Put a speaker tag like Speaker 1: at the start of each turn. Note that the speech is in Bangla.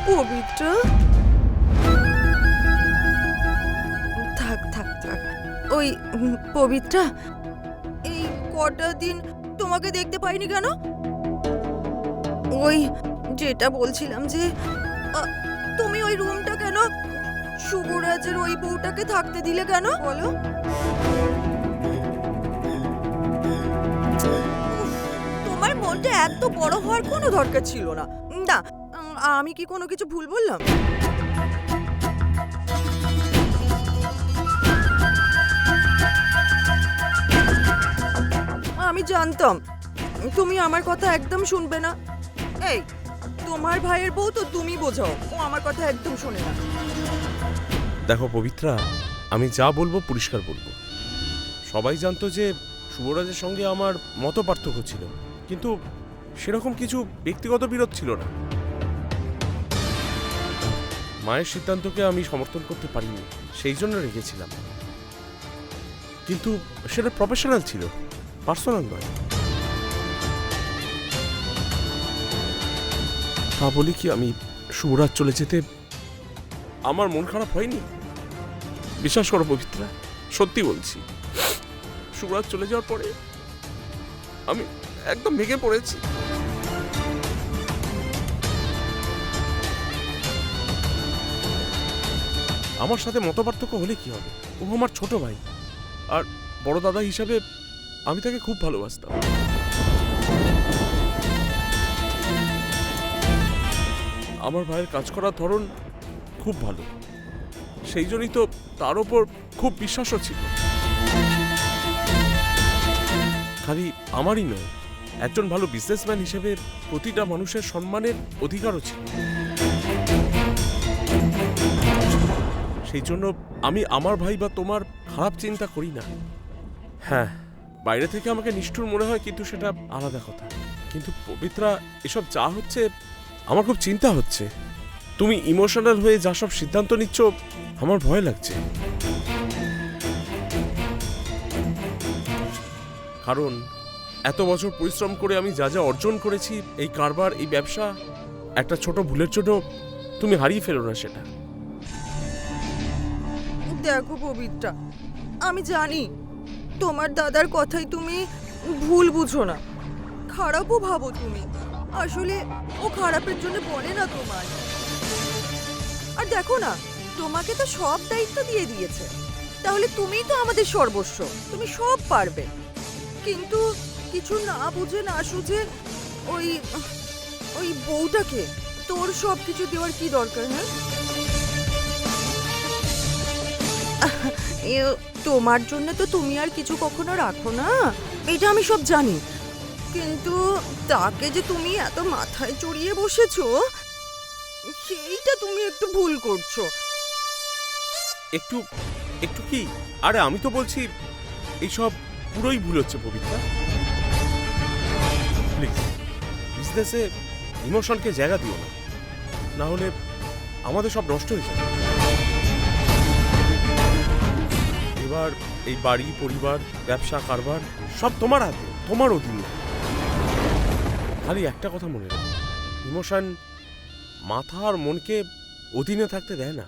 Speaker 1: পবিত্র, থাক থাক থাক। ওই পবিত্রা, এই কটা দিন তোমাকে দেখতে পাইনি কেন? ওই যেটা বলছিলাম যে তুমি ওই রুমটা কেন শুভরাজের ওই বউটাকে থাকতে দিলে কেন বলো? তোমার মনটা এত বড় হওয়ার কোনো দরকার ছিল না। না, আমি কি কোনো কিছু ভুল বললাম? আমি জানতাম তুমি আমার কথা একদম শুনবে না। এই, তোমার ভাইয়ের বউ তো তুমি বোঝাও, ও আমার কথা একদম শোনে না।
Speaker 2: দেখো পবিত্রা, আমি যা বলবো পরিষ্কার বলবো। সবাই জানতো যে শুভরাজের সঙ্গে আমার মত পার্থক্য ছিল, কিন্তু সেরকম কিছু ব্যক্তিগত বিরোধ ছিল না। মায়ের সিদ্ধান্তকে আমি সমর্থন করতে পারিনি, সেই জন্য রেগেছিলাম। কিন্তু সেটা প্রফেশনাল ছিল, পার্সোনাল নয়। তা বলি কি, আমি শুভরাজ চলে যেতে আমার মন খারাপ হয়নি। বিশ্বাস করো পবিত্রা, সত্যি বলছি, শুভরাজ চলে যাওয়ার পরে আমি একদম ভেঙে পড়েছি। আমার সাথে মতপার্থক্য হলে কি হবে? ও আমার ছোট ভাই, আর বড় দাদা হিসাবে আমি তাকে খুব ভালোবাসতাম। আমার ভাইয়ের কাজ করার ধরন খুব ভালো, সেই জন্যই তো তার ওপর খুব বিশ্বাসও ছিল। খালি আমারই নয়, একজন ভালো বিজনেসম্যান হিসেবে প্রতিটা মানুষের সম্মানের অধিকারও ছিল। সেই জন্য আমি আমার ভাই বা তোমার খারাপ চিন্তা করি না। হ্যাঁ, বাইরে থেকে আমাকে নিষ্ঠুর মনে হয়, কিন্তু সেটা আলাদা কথা। কিন্তু পবিত্রা, এসব যা হচ্ছে আমার খুব চিন্তা হচ্ছে। তুমি ইমোশনাল হয়ে যা সব সিদ্ধান্ত নিচ্ছ, আমার ভয় লাগছে। কারণ এত বছর পরিশ্রম করে আমি যা যা অর্জন করেছি, এই কারবার, এই ব্যবসা, একটা ছোট ভুলের জন্য তুমি হারিয়ে ফেলো না সেটা।
Speaker 1: দেখো পবিত্রা, আমি জানি তোমার দাদার কথাই তুমি ভুল বুঝো না, খারাপও ভাবো তুমি। আসলে ও খারাপের জন্য বলে না তোমার। আর দেখো না, তোমাকে তো সব দায়িত্ব দিয়ে দিয়েছে, তাহলে তুমিই তো আমাদের সর্বস্ব, তুমি সব পারবে। কিন্তু কিছু না বুঝে না সুঝে ওই ওই বউটাকে তোর সব কিছু দেওয়ার কি দরকার? হ্যাঁ, তোমার জন্য তো তুমি আর কিছু কখনো রাখো না, এটা আমি সব জানি। কিন্তু তাকে যে তুমি এত মাথায় চড়িয়ে বসেছো, সেইটা তুমি একটু ভুল করছো।
Speaker 2: একটু একটু কি? আরে আমি তো বলছি এইসব পুরোই ভুল হচ্ছে পবিত্রা। প্লিজ, বিজনেসে ইমোশনকে জায়গা দিও না, না হলে আমাদের সব নষ্ট হয়ে যাবে। এবার এই বাড়ি, পরিবার, ব্যবসা, কারবার সব তোমার হাতে, তোমার অধীনে। খালি একটা কথা মনে রাখো, ইমোশন মাথা আর মনকে অধীনে থাকতে দেয় না।